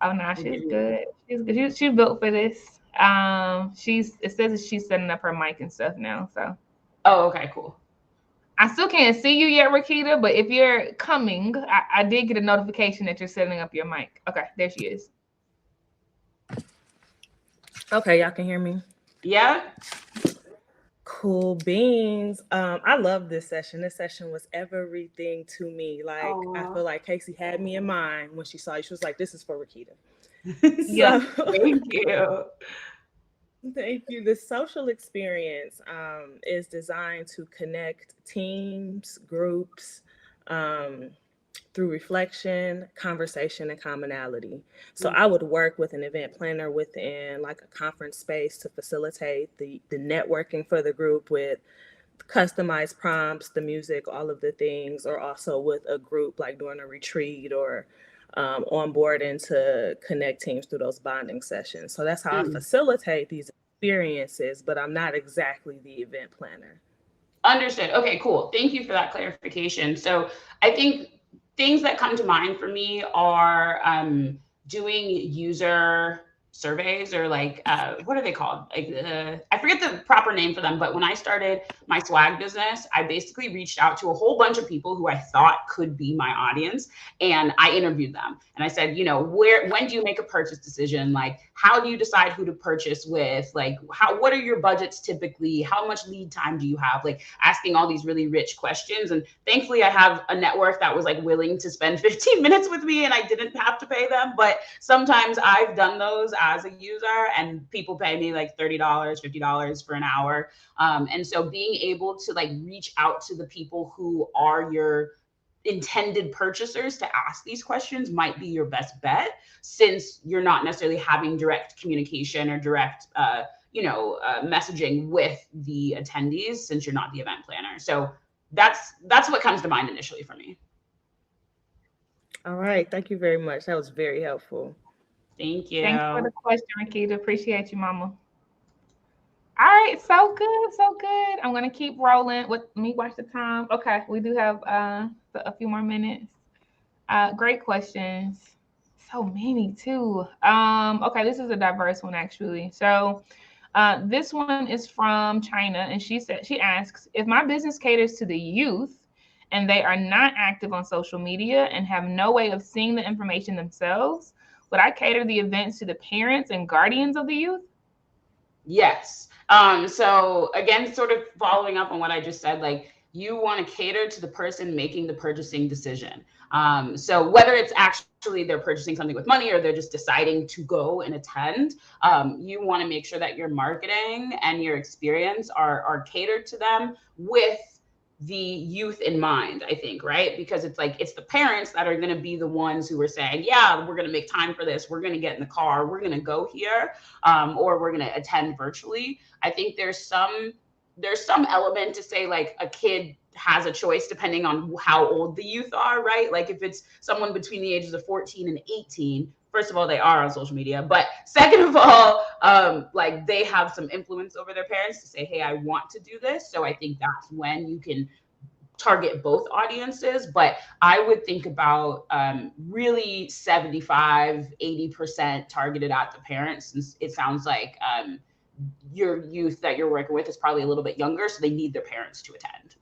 Oh no, she's good. She's good. She's built for this. It says that she's setting up her mic and stuff now. So. Oh, okay, cool. I still can't see you yet, Rakita, but if you're coming, I did get a notification that you're setting up your mic. Okay, there she is. Okay, y'all can hear me? Yeah. Cool beans. I love this session. This session was everything to me. Like, I feel like Casey had me in mind when she saw you. She was like, this is for Rakita. Yeah. Thank you. Thank you. The social experience is designed to connect teams, groups, through reflection, conversation, and commonality. So I would work with an event planner within like a conference space to facilitate the networking for the group with customized prompts, the music, all of the things, or also with a group like during a retreat or on board and to connect teams through those bonding sessions. So that's how I facilitate these experiences, but I'm not exactly the event planner. Understood. Okay, cool. Thank you for that clarification. So I think things that come to mind for me are doing user surveys, or like what are they called? Like I forget the proper name for them, but when I started my swag business, I basically reached out to a whole bunch of people who I thought could be my audience, and I interviewed them. And I said, when do you make a purchase decision? Like, how do you decide who to purchase with? Like, what are your budgets typically? How much lead time do you have? Like, asking all these really rich questions. And thankfully I have a network that was like willing to spend 15 minutes with me and I didn't have to pay them. But sometimes I've done those as a user and people pay me like $30, $50 for an hour. And so being able to like reach out to the people who are your intended purchasers to ask these questions might be your best bet, since you're not necessarily having direct communication or direct messaging with the attendees, since you're not the event planner. So that's what comes to mind initially for me. All right. Thank you very much. That was very helpful. Thank you. Thanks for the question, Rakita. Appreciate you, Mama. All right, so good, so good. I'm gonna keep rolling. Let me watch the time. Okay, we do have a few more minutes. Great questions. So many too. Okay, this is a diverse one actually. So this one is from China, and she asks, if my business caters to the youth and they are not active on social media and have no way of seeing the information themselves, would I cater the events to the parents and guardians of the youth? Yes. So again, sort of following up on what I just said, like, you want to cater to the person making the purchasing decision. So whether it's actually they're purchasing something with money or they're just deciding to go and attend, you want to make sure that your marketing and your experience are catered to them with the youth in mind, I think, right? Because it's like, it's the parents that are going to be the ones who are saying, yeah, we're going to make time for this. We're going to get in the car. We're going to go here, or we're going to attend virtually. I think there's some element to say, like, a kid has a choice depending on how old the youth are, right? Like, if it's someone between the ages of 14 and 18, first of all, they are on social media, but second of all, like, they have some influence over their parents to say, hey, I want to do this. So I think that's when you can target both audiences. But I would think about really 75, 80% targeted at the parents, since it sounds like your youth that you're working with is probably a little bit younger, so they need their parents to attend.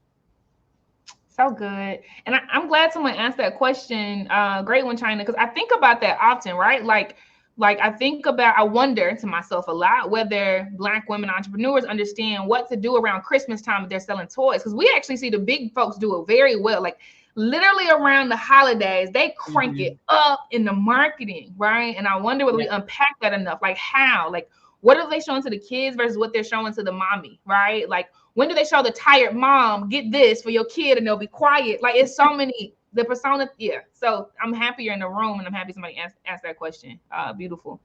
So good. And I'm glad someone asked that question. Great one, China, because I think about that often, right? Like I wonder to myself a lot whether Black women entrepreneurs understand what to do around Christmas time if they're selling toys. Because we actually see the big folks do it very well. Like, literally around the holidays, they crank it up in the marketing, right? And I wonder whether we unpack that enough. Like, how? Like, what are they showing to the kids versus what they're showing to the mommy, right? Like, when do they show the tired mom, get this for your kid and they'll be quiet? Like, it's so many, the persona, yeah. So I'm happy you're in the room, and I'm happy somebody asked that question. Beautiful.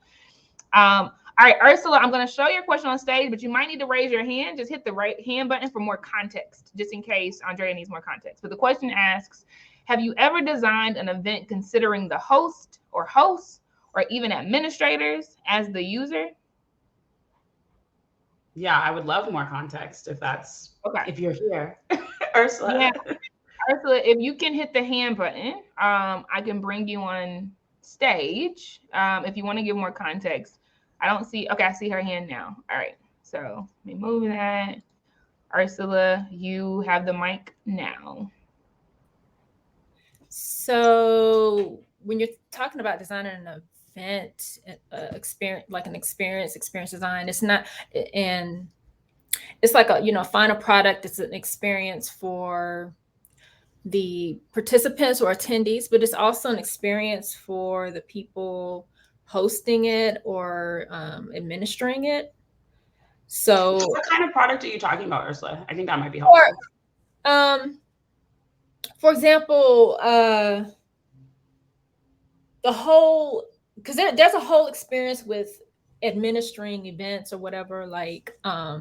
All right, Ursula, I'm going to show your question on stage, but you might need to raise your hand. Just hit the right hand button for more context, just in case Andrea needs more context. But the question asks, have you ever designed an event considering the host or hosts or even administrators as the user? Yeah, I would love more context if that's okay. If you're here, Ursula. Yeah, Ursula, if you can hit the hand button, I can bring you on stage. If you want to give more context, I don't see. Okay, I see her hand now. All right, so let me move that. Ursula, you have the mic now. So when you're talking about designing an event, experience, like an experience design, it's not, and it's like a final product. It's an experience for the participants or attendees, but it's also an experience for the people hosting it or administering it. So what kind of product are you talking about, Ursula? I think that might be helpful. For example, the whole, because there's a whole experience with administering events or whatever, like I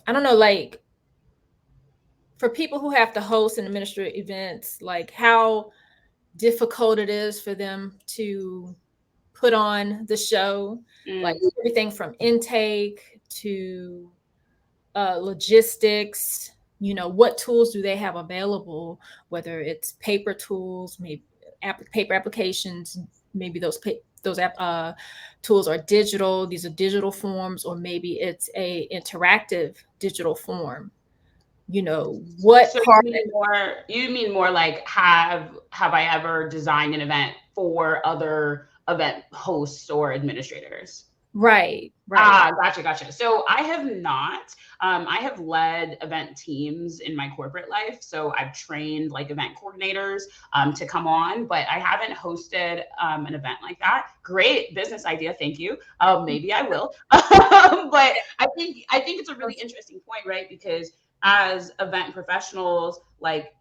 don't know, like for people who have to host and administer events, like how difficult it is for them to put on the show, like everything from intake to logistics, what tools do they have available, whether it's paper tools, maybe paper applications, maybe those tools are digital, these are digital forms, or maybe it's a interactive digital form. What so part? You mean more like have I ever designed an event for other event hosts or administrators? Right. Gotcha. So I have not. I have led event teams in my corporate life. So I've trained like event coordinators to come on, but I haven't hosted an event like that. Great business idea. Thank you. Maybe I will. But I think it's a really interesting point, right? Because as event professionals, like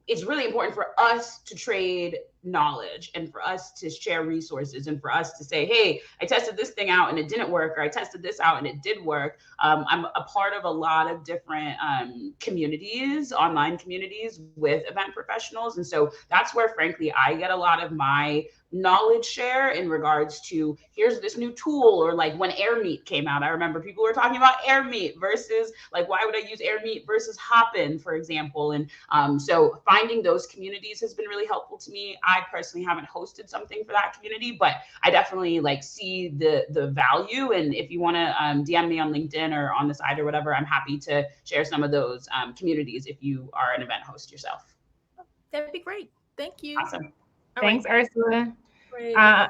it's really important for us to trade knowledge and for us to share resources and for us to say, hey, I tested this thing out and it didn't work, or I tested this out and it did work. I'm a part of a lot of different communities, online communities with event professionals. And so that's where, frankly, I get a lot of my knowledge share in regards to here's this new tool, or like when AirMeet came out, I remember people were talking about AirMeet versus like, why would I use AirMeet versus Hopin, for example. And so finding those communities has been really helpful to me. I personally haven't hosted something for that community, but I definitely like see the value. And if you want to DM me on LinkedIn or on the side or whatever, I'm happy to share some of those communities if you are an event host yourself. That'd be great. Thank you. Awesome. Thanks, Ursula. Great. I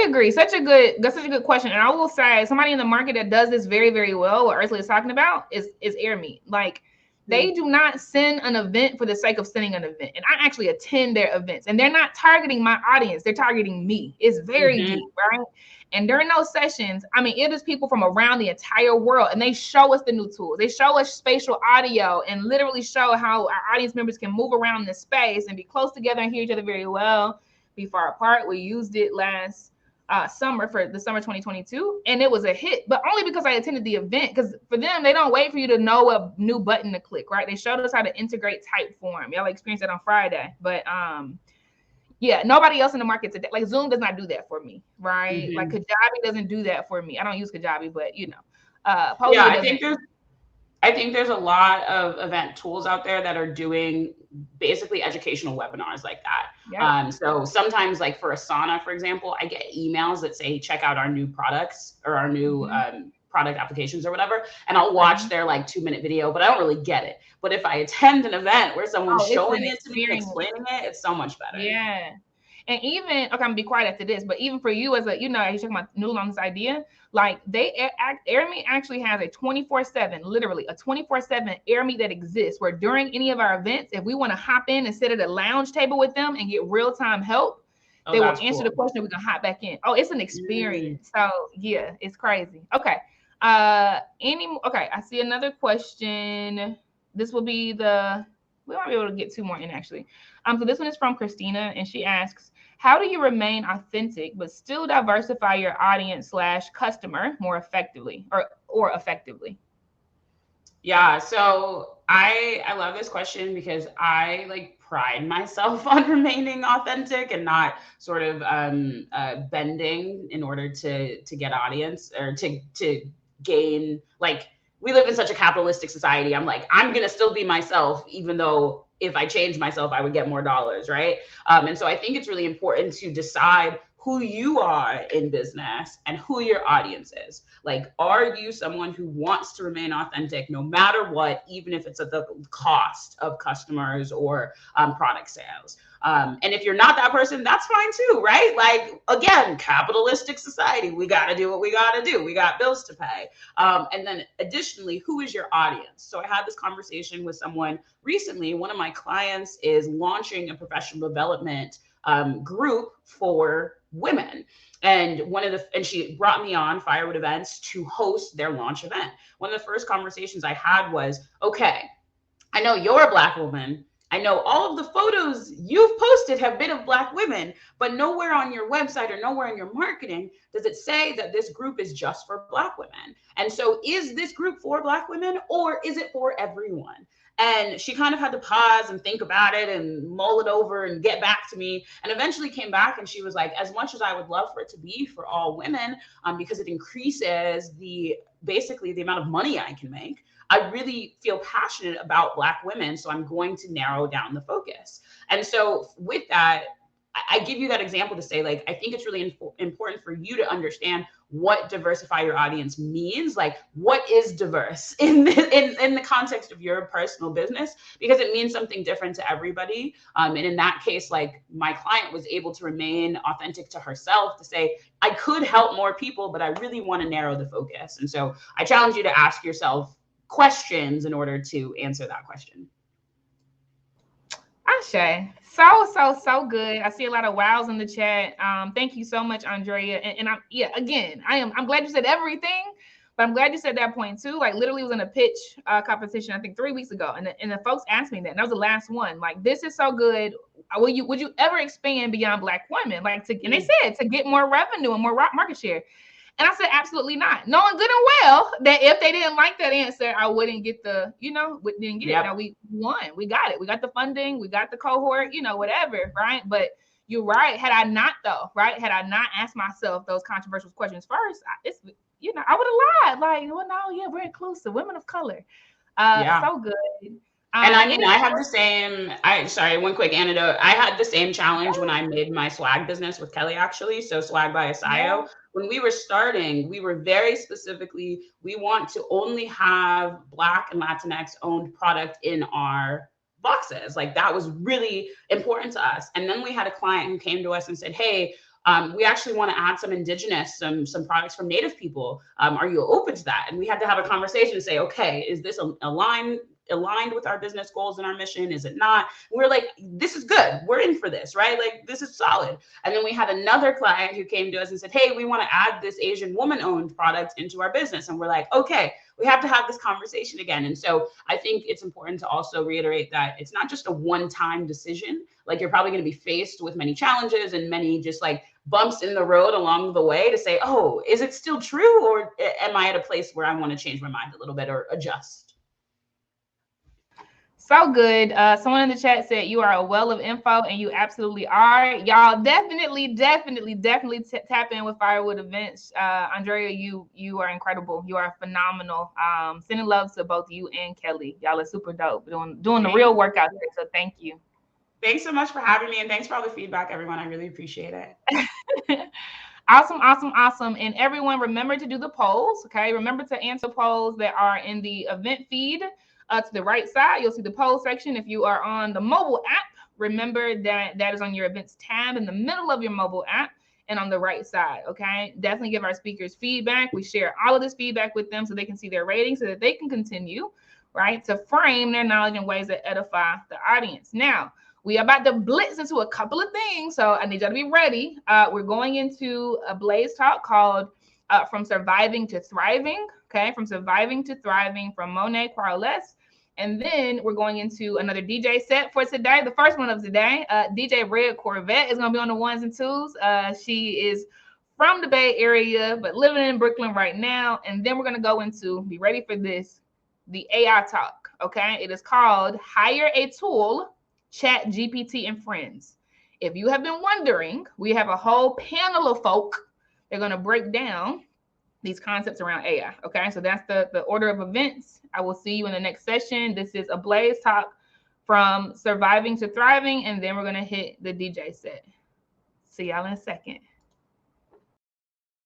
agree. Such a good question. And I will say, somebody in the market that does this very, very well, what Ursula is talking about is AirMeet. Like, they do not send an event for the sake of sending an event. And I actually attend their events, and they're not targeting my audience. They're targeting me. It's very deep, right? And during those sessions, I mean, it is people from around the entire world, and they show us the new tools. They show us spatial audio and literally show how our audience members can move around the space and be close together and hear each other very well, be far apart. We used it last summer for the summer 2022, and it was a hit, but only because I attended the event. Because for them, they don't wait for you to know a new button to click, right? They showed us how to integrate Typeform. Y'all experienced that on Friday, but yeah, nobody else in the market today, like Zoom does not do that for me, right? Like Kajabi doesn't do that for me. I don't use Kajabi, but I think there's a lot of event tools out there that are doing basically educational webinars like that. Yep. So sometimes, like for Asana, for example, I get emails that say, check out our new products or our new product applications or whatever. And I'll watch their like 2-minute video, but I don't really get it. But if I attend an event where someone's showing it to me and explaining it, it's so much better. Yeah. And even, okay, I'm gonna be quiet after this, but even for you as a, you're talking about noodle on this idea, like AirMeet actually has a 24/7, literally a 24/7 AirMeet that exists, where during any of our events, if we want to hop in and sit at a lounge table with them and get real-time help, they will answer the question, we can hop back in. Oh, it's an experience. So yeah, it's crazy. Okay. Okay, I see another question. This will be we might be able to get 2 more in actually. So this one is from Christina, and she asks, how do you remain authentic but still diversify your audience / customer more effectively or effectively? Yeah, so I love this question because I like pride myself on remaining authentic and not sort of bending in order to get audience or to gain. Like, we live in such a capitalistic society. I'm like, I'm gonna still be myself, even though if I change myself, I would get more dollars, right? And so I think it's really important to decide who you are in business and who your audience is. Like, are you someone who wants to remain authentic no matter what, even if it's at the cost of customers or product sales? And if you're not that person, that's fine too, right? Like, again, capitalistic society, we got to do what we got to do. We got bills to pay. And then additionally, who is your audience? So I had this conversation with someone recently. One of my clients is launching a professional development group for women. And she brought me on Firewood Events to host their launch event. One of the first conversations I had was, okay, I know you're a Black woman. I know all of the photos you've posted have been of Black women, but nowhere on your website or nowhere in your marketing does it say that this group is just for Black women. And so is this group for Black women, or is it for everyone? And she kind of had to pause and think about it and mull it over and get back to me, and eventually came back and she was like, as much as I would love for it to be for all women, because it increases basically the amount of money I can make, I really feel passionate about Black women, so I'm going to narrow down the focus. And so with that, I give you that example to say, like, I think it's really important for you to understand what diversify your audience means. Like, what is diverse in the context of your personal business, because it means something different to everybody. And in that case, like, my client was able to remain authentic to herself, to say, I could help more people, but I really want to narrow the focus. And so I challenge you to ask yourself questions in order to answer that question. Ashe. So good. I see a lot of wows in the chat. Thank you so much, Andrea. And I'm glad you said everything, but I'm glad you said that point too. Like, literally was in a pitch competition, I think 3 weeks ago. And the folks asked me that, and that was the last one. Like, this is so good. Would you ever expand beyond Black women? Like, and they said to get more revenue and more market share. And I said, absolutely not. Knowing good and well that if they didn't like that answer, I wouldn't get didn't get it. Now we won. We got it. We got the funding. We got the cohort, whatever, right? But you're right. Had I not asked myself those controversial questions first, I would have lied. Like, well, no, yeah, we're inclusive. Women of color. So good. And I mean, I have the same, one quick anecdote. I had the same challenge when I made my swag business with Kelly, actually. So Swag by Asayo. Yeah. When we were starting, we were very specifically, we want to only have Black and Latinx owned product in our boxes. Like, that was really important to us. And then we had a client who came to us and said, hey, we actually want to add some indigenous, some products from Native people. Are you open to that? And we had to have a conversation to say, okay, is this aligned with our business goals and our mission? Is it not? We're like, this is good. We're in for this, right? Like, this is solid. And then we had another client who came to us and said, hey, we want to add this Asian woman-owned product into our business. And we're like, okay, we have to have this conversation again. And so I think it's important to also reiterate that it's not just a one-time decision. Like, you're probably going to be faced with many challenges and many just like bumps in the road along the way to say, oh, is it still true? Or am I at a place where I want to change my mind a little bit or adjust? So good. Someone in the chat said you are a well of info, and you absolutely are. Y'all definitely tap in with Firewood Events. Andrea, you are incredible. You are phenomenal. Sending love to both you and Kelly. Y'all are super dope. Doing the real work out there. So thank you. Thanks so much for having me, and thanks for all the feedback, everyone. I really appreciate it. Awesome. And everyone, remember to do the polls. Okay, remember to answer polls that are in the event feed. To the right side, you'll see the poll section. If you are on the mobile app, remember that is on your events tab in the middle of your mobile app and on the right side, okay? Definitely give our speakers feedback. We share all of this feedback with them so they can see their ratings so that they can continue, right, to frame their knowledge in ways that edify the audience. Now, we are about to blitz into a couple of things, so I need y'all to be ready. We're going into a Blaze talk called From Surviving to Thriving, okay? From Surviving to Thriving from Monet Quarles. And then we're going into another DJ set for today. The first one of today, DJ Red Corvette is going to be on the ones and twos. She is from the Bay Area, but living in Brooklyn right now. And then we're going to go into, be ready for this, the AI talk, okay? It is called Hire a Tool, Chat GPT and Friends. If you have been wondering, we have a whole panel of folk. They're going to break down these concepts around AI. Okay, so that's the order of events. I will see you in the next session. This is a Blaze talk from surviving to thriving, and then we're gonna hit the DJ set. See y'all in a second.